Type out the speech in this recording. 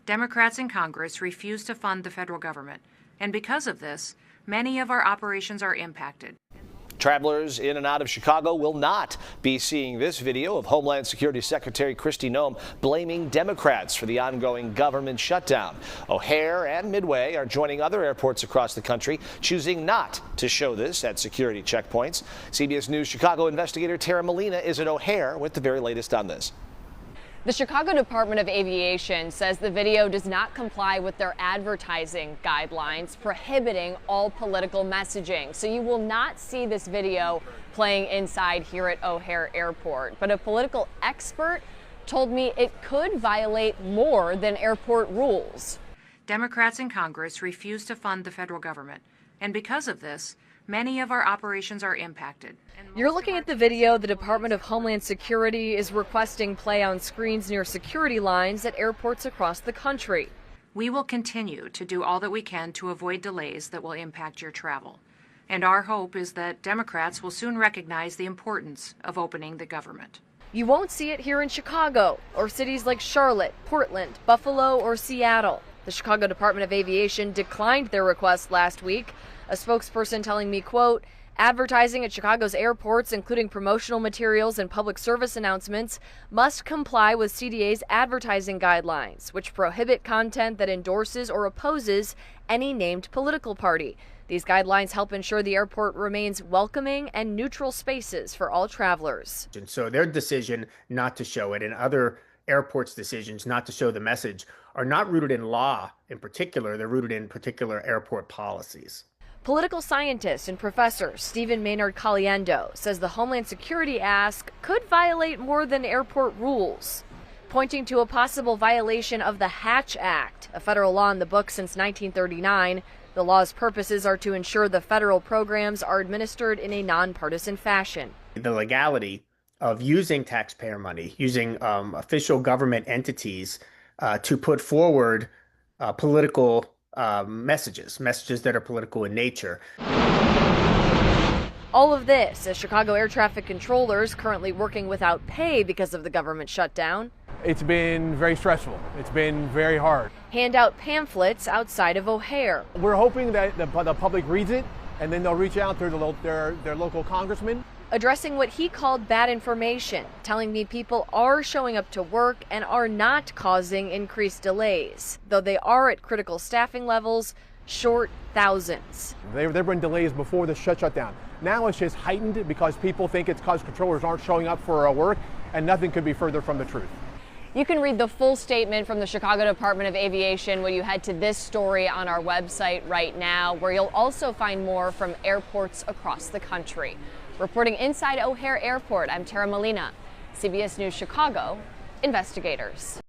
Democrats in Congress refuse to fund the federal government, and because of this, many of our operations are impacted. Travelers in and out of Chicago will not be seeing this video of Homeland Security Secretary Kristi Noem blaming Democrats for the ongoing government shutdown. O'Hare and Midway are joining other airports across the country, choosing not to show this at security checkpoints. CBS News Chicago investigator Tara Molina is at O'Hare with the very latest on this. The Chicago Department of Aviation says the video does not comply with their advertising guidelines prohibiting all political messaging. So you will not see this video playing inside here at O'Hare Airport. But a political expert told me it could violate more than airport rules. Democrats in Congress refuse to fund the federal government, and because of this, many of our operations are impacted. You're looking at the video the Department of Homeland Security is requesting play on screens near security lines at airports across the country. We will continue to do all that we can to avoid delays that will impact your travel. And our hope is that Democrats will soon recognize the importance of opening the government. You won't see it here in Chicago or cities like Charlotte, Portland, Buffalo, or Seattle. The Chicago Department of Aviation declined their request last week. A spokesperson telling me, quote, advertising at Chicago's airports, including promotional materials and public service announcements, must comply with CDA's advertising guidelines, which prohibit content that endorses or opposes any named political party. These guidelines help ensure the airport remains welcoming and neutral spaces for all travelers. And so their decision not to show it and other airports' decisions not to show the message are not rooted in law in particular. They're rooted in particular airport policies. Political scientist and professor Stephen Maynard Caliendo says the Homeland Security ask could violate more than airport rules, pointing to a possible violation of the Hatch Act, a federal law in the books since 1939. The law's purposes are to ensure the federal programs are administered in a nonpartisan fashion. The legality of using taxpayer money, using official government entities to put forward political messages that are political in nature. All of this as Chicago air traffic controllers currently working without pay because of the government shutdown. It's been very stressful. It's been very hard. Hand out pamphlets outside of O'Hare. We're hoping that the public reads it and then they'll reach out to their local congressman. Addressing what he called bad information, telling me people are showing up to work and are not causing increased delays, though they are at critical staffing levels, short thousands. There have been delays before the shutdown. Now it's just heightened because people think it's because controllers aren't showing up for work, and nothing could be further from the truth. You can read the full statement from the Chicago Department of Aviation when you head to this story on our website right now, where you'll also find more from airports across the country. Reporting inside O'Hare Airport, I'm Tara Molina, CBS News Chicago Investigators.